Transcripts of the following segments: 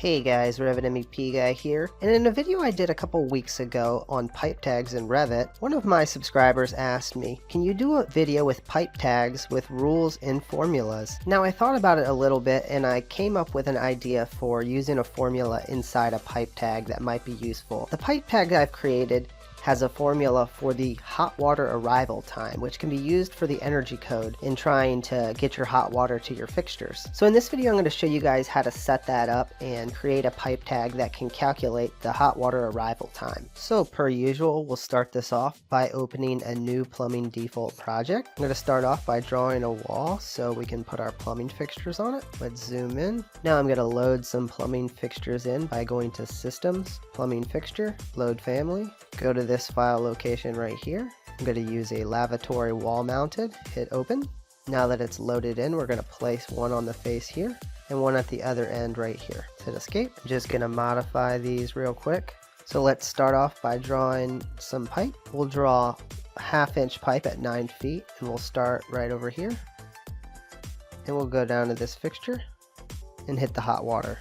Hey guys, Revit MEP Guy here, and in a video I did a couple weeks ago on pipe tags in Revit, one of my subscribers asked me, can you do a video with pipe tags with rules and formulas? Now I thought about it a little bit and I came up with an idea for using a formula inside a pipe tag that might be useful. The pipe tag that I've created has a formula for the hot water arrival time, which can be used for the energy code in trying to get your hot water to your fixtures. So in this video I'm going to show you guys how to set that up and create a pipe tag that can calculate the hot water arrival time. So per usual, we'll start this off by opening a new plumbing default project. I'm going to start off by drawing a wall so we can put our plumbing fixtures on it. Let's zoom in. Now I'm going to load some plumbing fixtures in by going to Systems, Plumbing Fixture, Load Family. Go to this file location right here. I'm going to use a lavatory wall mounted. Hit open. Now that it's loaded in, we're going to place one on the face here and one at the other end right here. Hit escape. I'm just going to modify these real quick. So let's start off by drawing some pipe. We'll draw a 1/2 inch pipe at 9 feet and we'll start right over here. And we'll go down to this fixture and hit the hot water.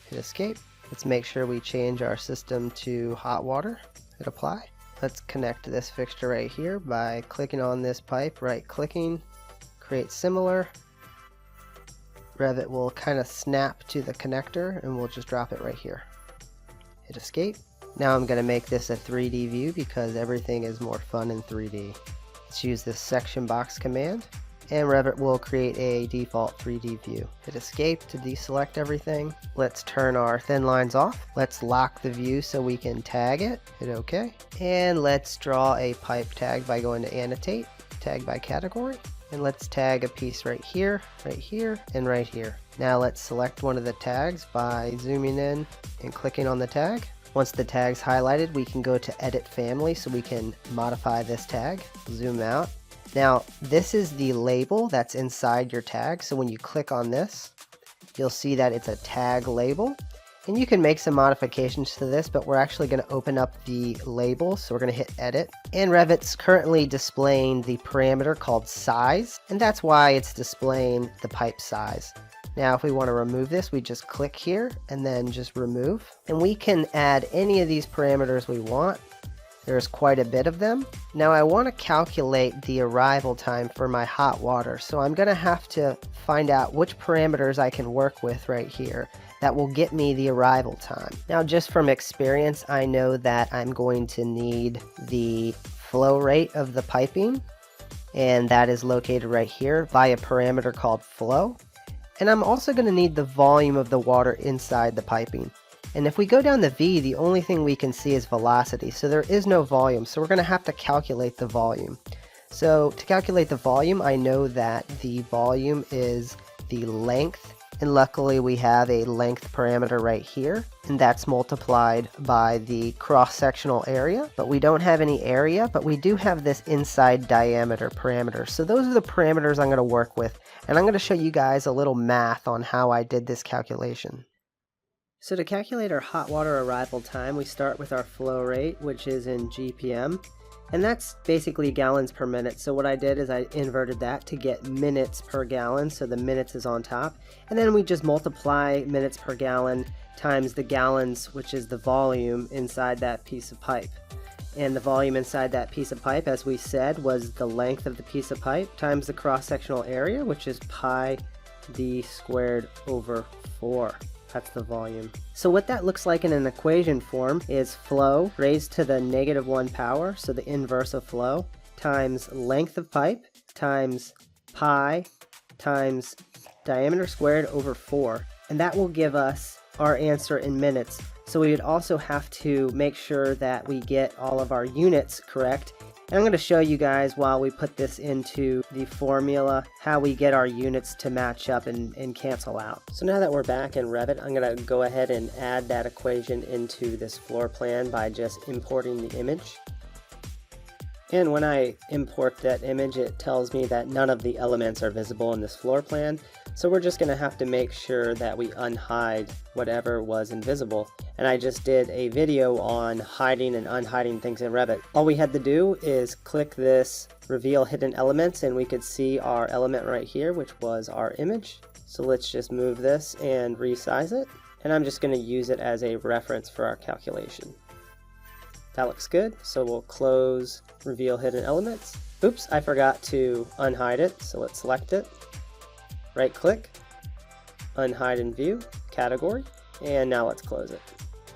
Hit escape. Let's make sure we change our system to hot water. Hit apply. Let's connect to this fixture right here by clicking on this pipe, right clicking, create similar. Revit will kind of snap to the connector and we'll just drop it right here. Hit escape. Now I'm going to make this a 3D view because everything is more fun in 3D. Let's use this section box command and Revit will create a default 3D view. Hit escape to deselect everything. Let's turn our thin lines off. Let's lock the view so we can tag it. Hit OK. And let's draw a pipe tag by going to annotate, tag by category. And let's tag a piece right here, and right here. Now let's select one of the tags by zooming in and clicking on the tag. Once the tag's highlighted, we can go to Edit Family so we can modify this tag. Zoom out. Now this is the label that's inside your tag, so when you click on this you'll see that it's a tag label, and you can make some modifications to this, but we're actually going to open up the label, so we're going to hit edit. And Revit's currently displaying the parameter called size, and that's why it's displaying the pipe size. Now if we want to remove this, we just click here and then just remove, and we can add any of these parameters we want. There's quite a bit of them. Now I want to calculate the arrival time for my hot water, so I'm going to have to find out which parameters I can work with right here that will get me the arrival time. Now just from experience, I know that I'm going to need the flow rate of the piping, and that is located right here by a parameter called flow. And I'm also going to need the volume of the water inside the piping. And if we go down the V, the only thing we can see is velocity, so there is no volume, so we're going to have to calculate the volume. So to calculate the volume, I know that the volume is the length, and luckily we have a length parameter right here, and that's multiplied by the cross-sectional area. But we don't have any area, but we do have this inside diameter parameter. So those are the parameters I'm going to work with, and I'm going to show you guys a little math on how I did this calculation. So to calculate our hot water arrival time, we start with our flow rate, which is in GPM, and that's basically gallons per minute. So what I did is I inverted that to get minutes per gallon, so the minutes is on top, and then we just multiply minutes per gallon times the gallons, which is the volume inside that piece of pipe. And the volume inside that piece of pipe, as we said, was the length of the piece of pipe times the cross-sectional area, which is pi d squared over 4. That's the volume. So what that looks like in an equation form is flow raised to the -1 power, so the inverse of flow, times length of pipe, times pi, times diameter squared over 4. And that will give us our answer in minutes. So we would also have to make sure that we get all of our units correct. And I'm going to show you guys while we put this into the formula how we get our units to match up and cancel out. So now that we're back in Revit, I'm going to go ahead and add that equation into this floor plan by just importing the image. And when I import that image, it tells me that none of the elements are visible in this floor plan. So we're just going to have to make sure that we unhide whatever was invisible. And I just did a video on hiding and unhiding things in Revit. All we had to do is click this reveal hidden elements and we could see our element right here, which was our image. So let's just move this and resize it. and I'm just going to use it as a reference for our calculation. That looks good, so we'll close Reveal Hidden Elements. Oops, I forgot to unhide it, so let's select it. Right click, unhide in view, category, and now let's close it.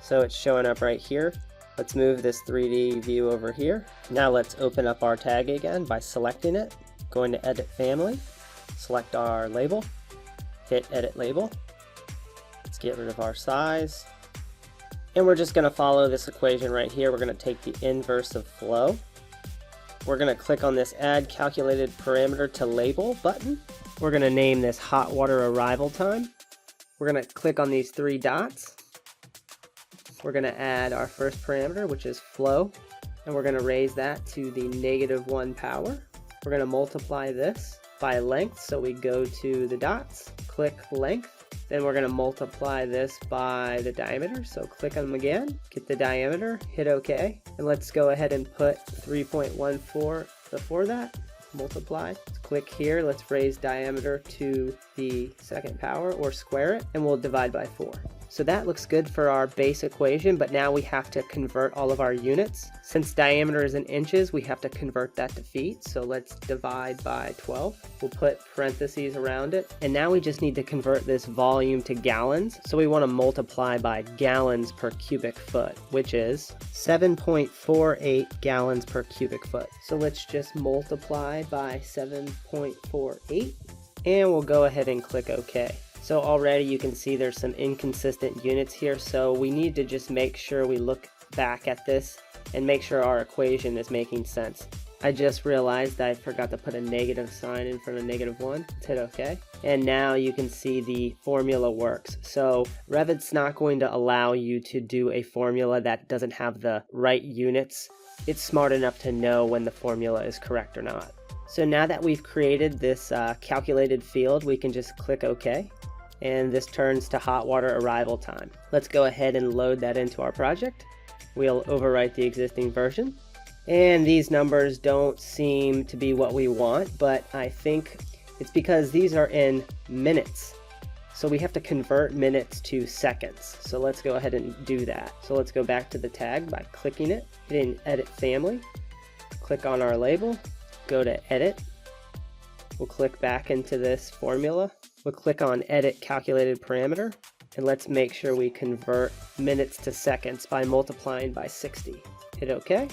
So it's showing up right here. Let's move this 3D view over here. Now let's open up our tag again by selecting it, going to Edit Family, select our label, hit Edit Label. Let's get rid of our size. And we're just going to follow this equation right here. We're going to take the inverse of flow. We're going to click on this Add Calculated Parameter to Label button. We're going to name this Hot Water Arrival Time. We're going to click on these three dots. We're going to add our first parameter, which is flow, and we're going to raise that to the -1 power. We're going to multiply this by length, so we go to the dots, click length, then we're going to multiply this by the diameter, so click on them again, get the diameter, hit OK, and let's go ahead and put 3.14 before that, multiply. Let's click here, let's raise diameter to the second power, or square it, and we'll divide by 4. So that looks good for our base equation, but now we have to convert all of our units. Since diameter is in inches, we have to convert that to feet. So let's divide by 12. We'll put parentheses around it. And now we just need to convert this volume to gallons. So we want to multiply by gallons per cubic foot, which is 7.48 gallons per cubic foot. So let's just multiply by 7.48, and we'll go ahead and click OK. So already you can see there's some inconsistent units here, so we need to just make sure we look back at this and make sure our equation is making sense. I just realized I forgot to put a negative sign in front of -1. Let's hit OK. And now you can see the formula works. So Revit's not going to allow you to do a formula that doesn't have the right units. It's smart enough to know when the formula is correct or not. So now that we've created this calculated field, we can just click OK. And this turns to hot water arrival time. Let's go ahead and load that into our project. We'll overwrite the existing version. And these numbers don't seem to be what we want, but I think it's because these are in minutes. So we have to convert minutes to seconds. So let's go ahead and do that. So let's go back to the tag by clicking it, hitting Edit Family, click on our label, go to Edit. We'll click back into this formula. We'll click on Edit Calculated Parameter, and let's make sure we convert minutes to seconds by multiplying by 60. Hit OK,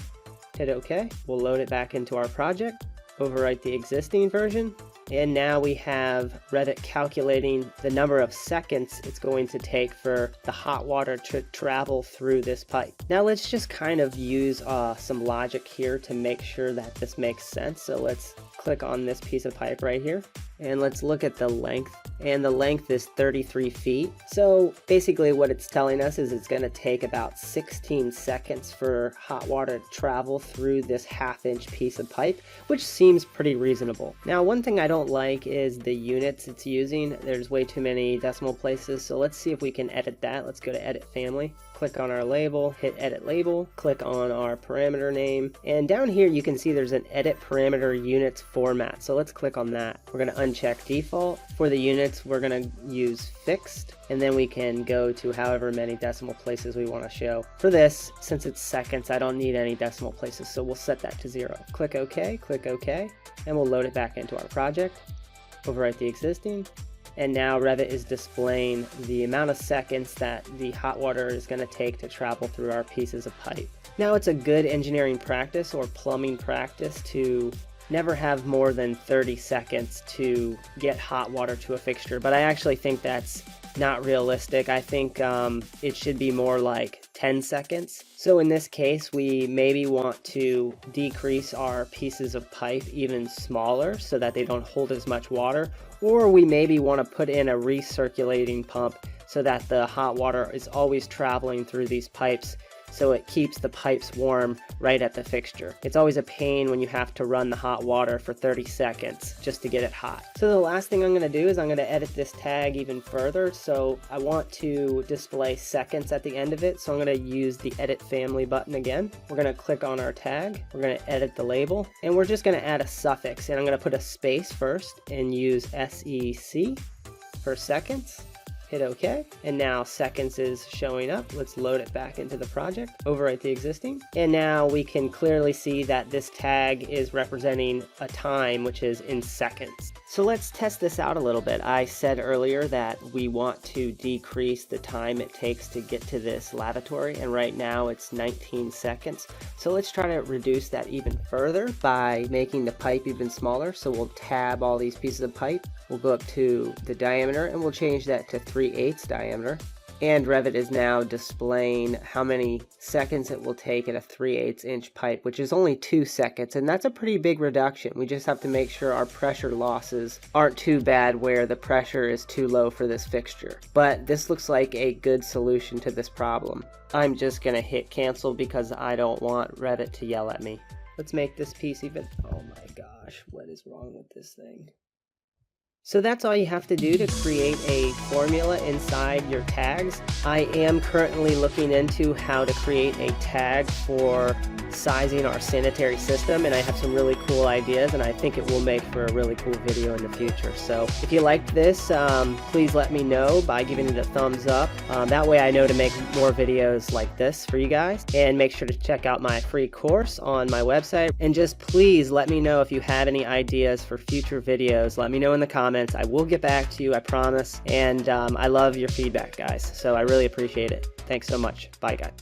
hit OK. We'll load it back into our project, overwrite the existing version, and now we have Revit calculating the number of seconds it's going to take for the hot water to travel through this pipe. Now let's just kind of use some logic here to make sure that this makes sense. So let's click on this piece of pipe right here, and let's look at the length. And the length is 33 feet. So basically what it's telling us is it's going to take about 16 seconds for hot water to travel through this ½ piece of pipe, which seems pretty reasonable. Now, one thing I don't like is the units it's using. There's way too many decimal places. So let's see if we can edit that. Let's go to Edit Family, click on our label, hit Edit Label, click on our parameter name. And down here you can see there's an Edit Parameter Units format. So let's click on that. We're going to uncheck Default. For the units, we're going to use fixed, and then we can go to however many decimal places we want to show. For this, since it's seconds, I don't need any decimal places, so we'll set that to 0. Click OK, and we'll load it back into our project, overwrite the existing, and now Revit is displaying the amount of seconds that the hot water is going to take to travel through our pieces of pipe. Now, it's a good engineering practice or plumbing practice to never have more than 30 seconds to get hot water to a fixture, but I actually think that's not realistic. I think it should be more like 10 seconds. So in this case, we maybe want to decrease our pieces of pipe even smaller so that they don't hold as much water, or we maybe want to put in a recirculating pump so that the hot water is always traveling through these pipes, so it keeps the pipes warm right at the fixture. It's always a pain when you have to run the hot water for 30 seconds just to get it hot. So the last thing I'm going to do is I'm going to edit this tag even further. So I want to display seconds at the end of it. So I'm going to use the Edit Family button again. We're going to click on our tag. We're going to edit the label, and we're just going to add a suffix. And I'm going to put a space first and use SEC for seconds. Hit OK, and now seconds is showing up. Let's load it back into the project, overwrite the existing, and now we can clearly see that this tag is representing a time, which is in seconds. So let's test this out a little bit. I said earlier that we want to decrease the time it takes to get to this lavatory, and right now it's 19 seconds. So let's try to reduce that even further by making the pipe even smaller. So we'll tab all these pieces of pipe. We'll go up to the diameter and we'll change that to 3/8 diameter. And Revit is now displaying how many seconds it will take at a 3/8 inch pipe, which is only 2 seconds. And that's a pretty big reduction. We just have to make sure our pressure losses aren't too bad where the pressure is too low for this fixture. But this looks like a good solution to this problem. I'm just gonna hit cancel because I don't want Revit to yell at me. Let's make this piece even, oh my gosh, what is wrong with this thing? So that's all you have to do to create a formula inside your tags. I am currently looking into how to create a tag for sizing our sanitary system, and I have some really cool ideas, and I think it will make for a really cool video in the future. So if you liked this, please let me know by giving it a thumbs up. That way I know to make more videos like this for you guys. And make sure to check out my free course on my website. And just please let me know if you have any ideas for future videos. Let me know in the comments. I will get back to you, I promise. And I love your feedback, guys. So I really appreciate it. Thanks so much. Bye, guys.